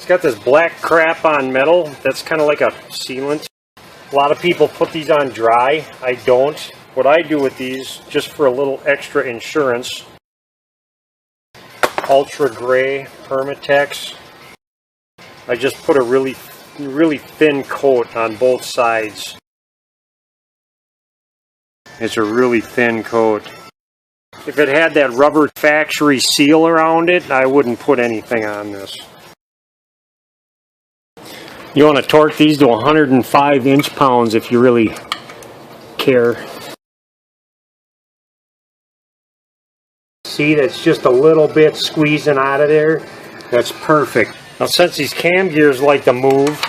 got this black crap on metal that's kind of like a sealant. A lot of people put these on dry. I don't. What I do with these, just for a little extra insurance, Ultra Gray Permatex. I just put a really thin coat on both sides. It's a really thin coat. If it had that rubber factory seal around it, I wouldn't put anything on this. You want to torque these to 105 inch-pounds if you really care. See, that's just a little bit squeezing out of there. That's perfect. Now, since these cam gears like to move,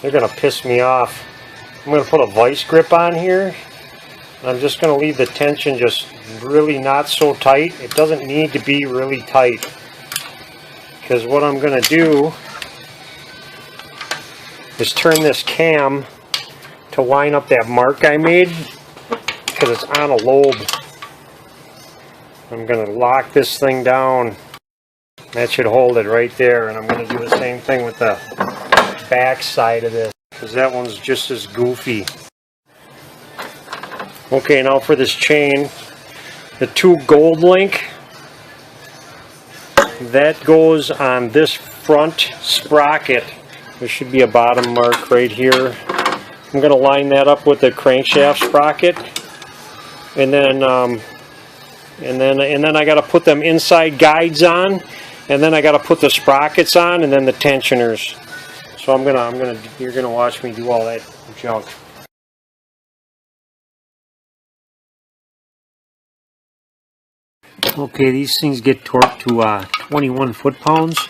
they're going to piss me off. I'm going to put a vice grip on here. I'm just going to leave the tension just really not so tight. It doesn't need to be really tight. Because what I'm going to do is turn this cam to line up that mark I made, because it's on a lobe. I'm going to lock this thing down. That should hold it right there, and I'm going to do the same thing with the back side of this, because that one's just as goofy. Okay, now for this chain, the 2 gold link, that goes on this front sprocket. There should be a bottom mark right here. I'm going to line that up with the crankshaft sprocket, and then I got to put them inside guides on, and then I got to put the sprockets on, and then the tensioners. So you're gonna watch me do all that junk. Okay, these things get torqued to 21 foot-pounds.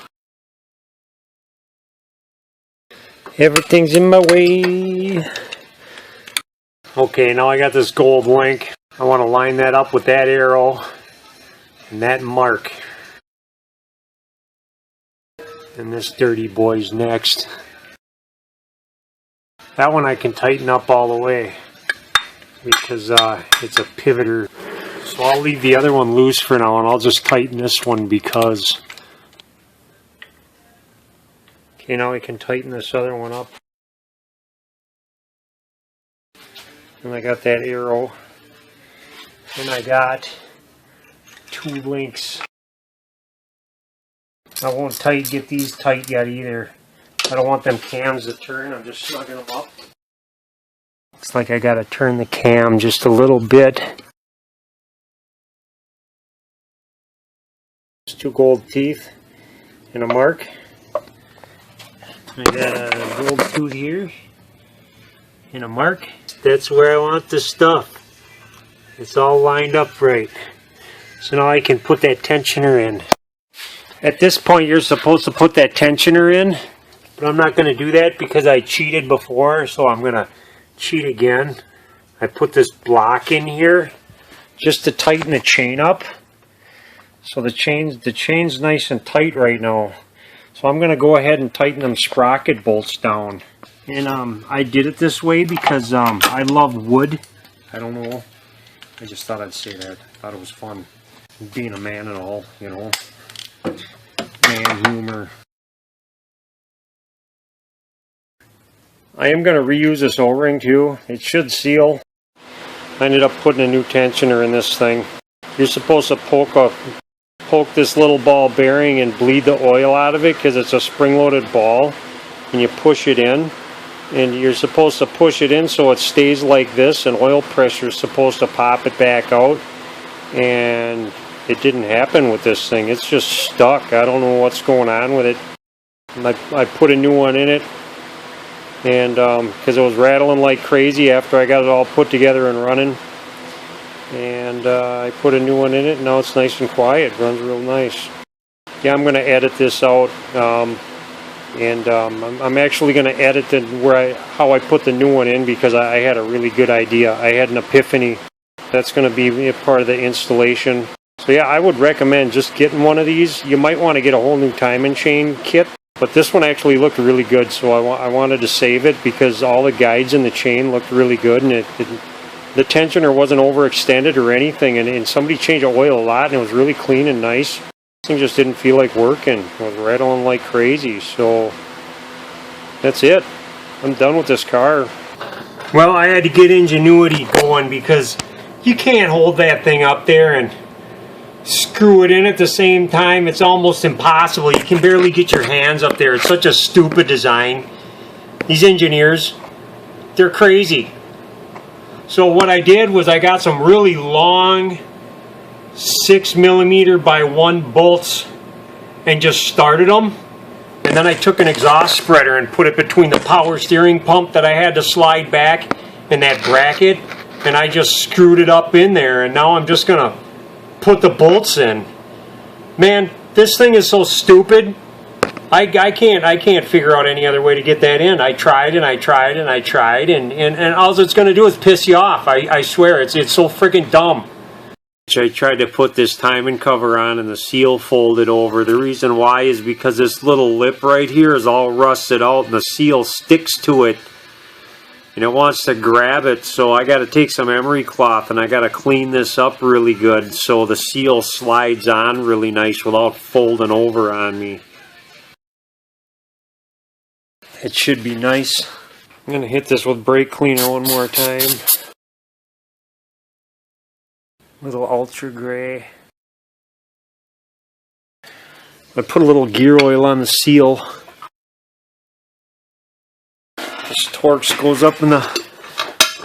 Everything's in my way. Okay, now I got this gold link. I want to line that up with that arrow and that mark. And this dirty boy's next. That one I can tighten up all the way because it's a pivoter. So I'll leave the other one loose for now, and I'll just tighten this one because. Okay, now we can tighten this other one up. And I got that arrow. And I got 2 links. I won't get these tight yet either. I don't want them cams to turn. I'm just snugging them up. Looks like I got to turn the cam just a little bit. Just 2 gold teeth and a mark. I got a gold tooth here and a mark. That's where I want the stuff. It's all lined up right. So now I can put that tensioner in. At this point you're supposed to put that tensioner in, but I'm not going to do that because I cheated before, so I'm going to cheat again. I put this block in here just to tighten the chain up. So the chain's nice and tight right now. So I'm going to go ahead and tighten them sprocket bolts down. And I did it this way because I love wood. I don't know. I just thought I'd say that. I thought it was fun. Being a man and all, you know. Man humor. I am going to reuse this O-ring too. It should seal. I ended up putting a new tensioner in this thing. You're supposed to poke this little ball bearing and bleed the oil out of it because it's a spring-loaded ball, and you push it in, and you're supposed to push it in so it stays like this, and oil pressure is supposed to pop it back out, and it didn't happen with this thing. It's just stuck. I don't know what's going on with it. I put a new one in it, and because it was rattling like crazy after I got it all put together and running. And I put a new one in it, and now it's nice and quiet. It runs real nice. Yeah, I'm going to edit this out, I'm actually going to edit how I put the new one in because I had a really good idea. I had an epiphany. That's going to be a part of the installation. So yeah, I would recommend just getting one of these. You might want to get a whole new timing chain kit, but this one actually looked really good, so I wanted to save it because all the guides in the chain looked really good, and the tensioner wasn't overextended or anything, and somebody changed the oil a lot, and it was really clean and nice. This thing just didn't feel like working. I was rattling like crazy, so that's it. I'm done with this car. Well, I had to get Ingenuity going because you can't hold that thing up there and screw it in at the same time. It's almost impossible. You can barely get your hands up there. It's such a stupid design. These engineers, they're crazy. So what I did was I got some really long 6mm by 1 bolts and just started them. And then I took an exhaust spreader and put it between the power steering pump that I had to slide back and that bracket, and I just screwed it up in there, and now I'm just gonna put the bolts in. Man, this thing is so stupid. I can't figure out any other way to get that in. I tried and I tried and I tried, and all it's gonna do is piss you off. I swear, it's so freaking dumb. I tried to put this timing cover on and the seal folded over. The reason why is because this little lip right here is all rusted out and the seal sticks to it and it wants to grab it, so I got to take some emery cloth and I got to clean this up really good so the seal slides on really nice without folding over on me. It should be nice. I'm going to hit this with brake cleaner one more time. Little ultra gray. I put a little gear oil on the seal. This Torx goes up in the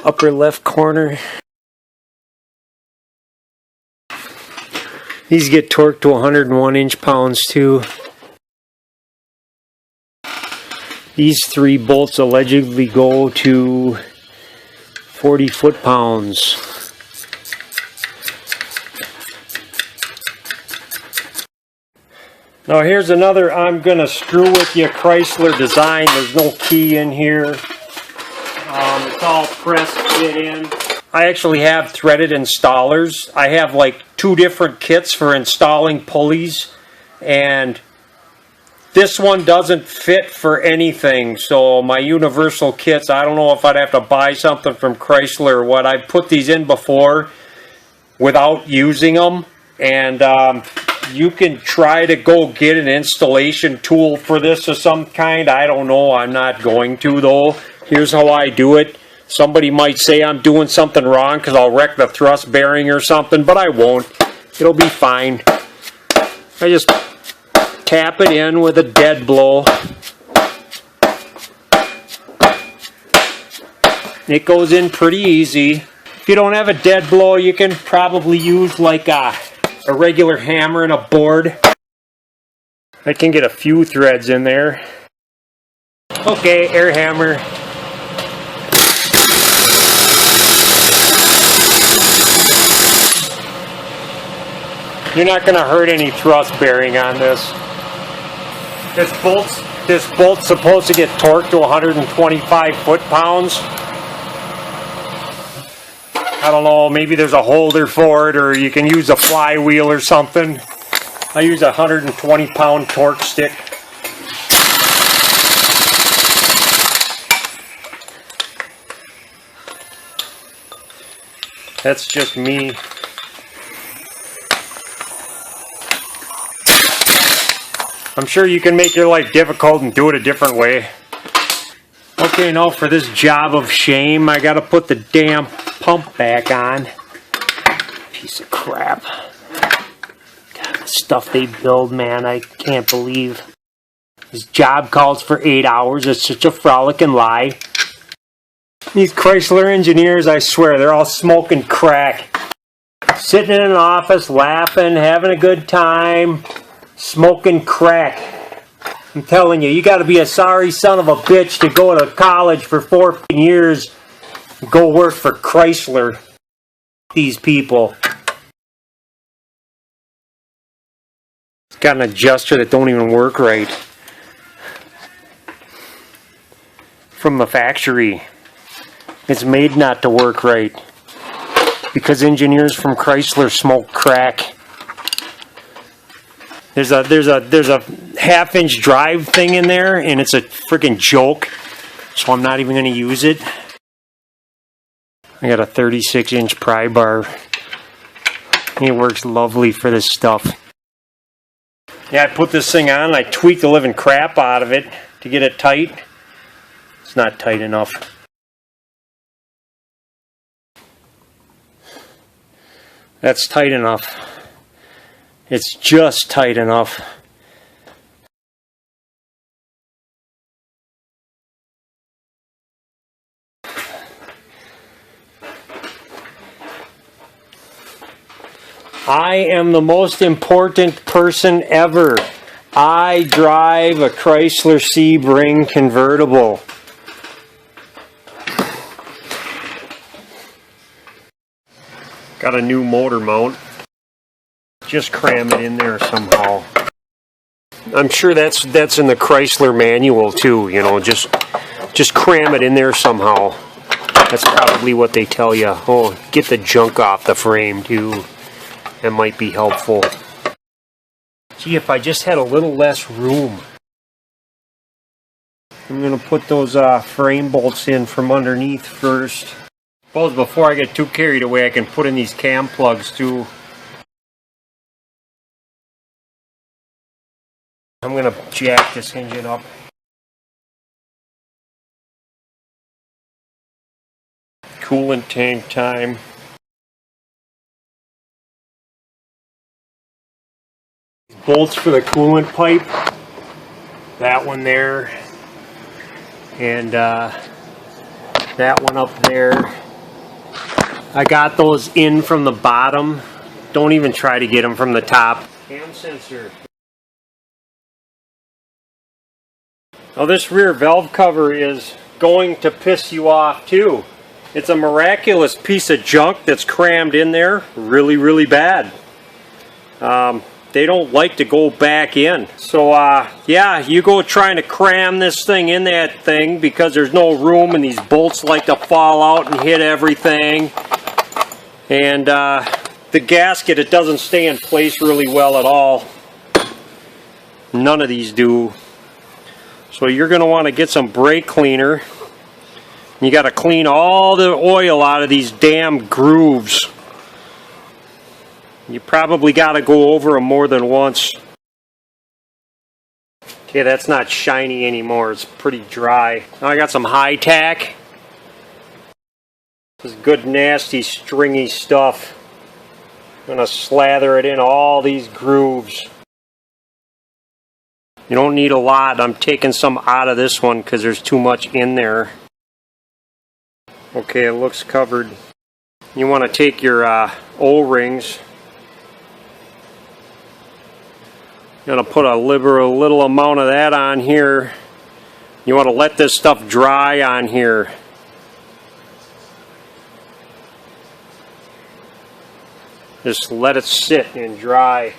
upper left corner. These get torqued to 101 inch-pounds too. These 3 bolts allegedly go to 40 foot-pounds. Now here's another I'm gonna screw with you Chrysler design. There's no key in here. It's all pressed fit in. I actually have threaded installers. I have like 2 different kits for installing pulleys, and this one doesn't fit for anything. So my universal kits, I don't know if I'd have to buy something from Chrysler or what. I've put these in before without using them, and you can try to go get an installation tool for this of some kind. I don't know. I'm not going to, though. Here's how I do it. Somebody might say I'm doing something wrong because I'll wreck the thrust bearing or something, but I won't. It'll be fine. I just tap it in with a dead blow. It goes in pretty easy. If you don't have a dead blow, you can probably use like a regular hammer and a board. I can get a few threads in there. Okay, air hammer. You're not going to hurt any thrust bearing on this. This bolt's supposed to get torqued to 125 foot-pounds. I don't know, maybe there's a holder for it, or you can use a flywheel or something. I use a 120-pound torque stick. That's just me. I'm sure you can make your life difficult and do it a different way. Okay, now for this job of shame, I gotta put the damn pump back on. Piece of crap. God, the stuff they build, man, I can't believe. This job calls for 8 hours. It's such a frolicking lie. These Chrysler engineers, I swear, they're all smoking crack. Sitting in an office, laughing, having a good time, smoking crack. I'm telling you, you gotta be a sorry son of a bitch to go to college for 4 years and go work for Chrysler. These people. Got an adjuster that don't even work right. From the factory. It's made not to work right. Because engineers from Chrysler smoke crack. There's a half-inch drive thing in there, and it's a freaking joke. So I'm not even going to use it. I got a 36-inch pry bar. It works lovely for this stuff. Yeah, I put this thing on and I tweaked the living crap out of it to get it tight. It's not tight enough. That's tight enough. It's just tight enough. I am the most important person ever. I drive a Chrysler Sebring convertible. Got a new motor mount. Just cram it in there somehow. I'm sure that's in the Chrysler manual too, you know, just cram it in there somehow. That's probably what they tell you. Oh, get the junk off the frame too. That might be helpful. Gee, if I just had a little less room. I'm going to put those frame bolts in from underneath first. Suppose before I get too carried away, I can put in these cam plugs too. I'm going to jack this engine up. Coolant tank time. Bolts for the coolant pipe. That one there. And that one up there. I got those in from the bottom. Don't even try to get them from the top. Cam sensor. Now this rear valve cover is going to piss you off too. It's a miraculous piece of junk that's crammed in there really, really bad. They don't like to go back in. So yeah, you go trying to cram this thing in that thing because there's no room and these bolts like to fall out and hit everything. And the gasket, it doesn't stay in place really well at all. None of these do. So you're going to want to get some brake cleaner. You got to clean all the oil out of these damn grooves. You probably got to go over them more than once. Okay, that's not shiny anymore. It's pretty dry. Now I got some high tack. This is good, nasty, stringy stuff. I'm going to slather it in all these grooves. You don't need a lot. I'm taking some out of this one because there's too much in there. Okay, it looks covered. You want to take your O-rings. You're going to put a little amount of that on here. You want to let this stuff dry on here. Just let it sit and dry.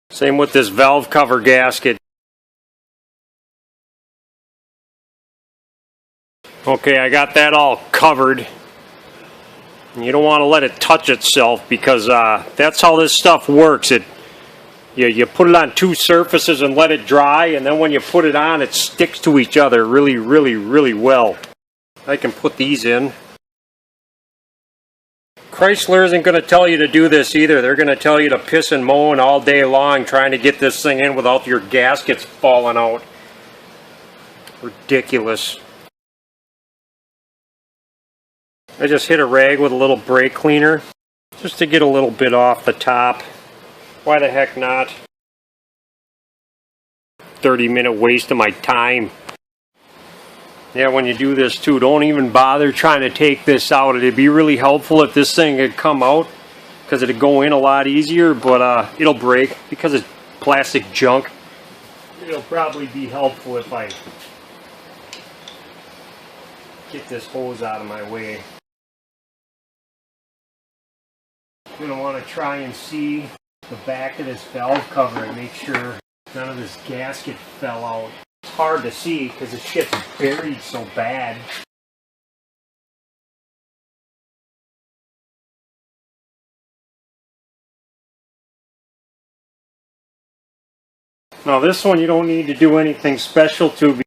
Same with this valve cover gasket. Okay, I got that all covered. You don't want to let it touch itself because that's how this stuff works. You put it on two surfaces and let it dry, and then when you put it on, it sticks to each other really, really, really well. I can put these in. Chrysler isn't going to tell you to do this either. They're going to tell you to piss and moan all day long trying to get this thing in without your gaskets falling out. Ridiculous. I just hit a rag with a little brake cleaner just to get a little bit off the top. Why the heck not? 30-minute waste of my time. Yeah, when you do this too, don't even bother trying to take this out. It'd be really helpful if this thing had come out because it'd go in a lot easier, but it'll break because it's plastic junk. It'll probably be helpful if I get this hose out of my way. You're going to want to try and see the back of this valve cover and make sure none of this gasket fell out. It's hard to see because the shit's buried so bad. Now this one you don't need to do anything special to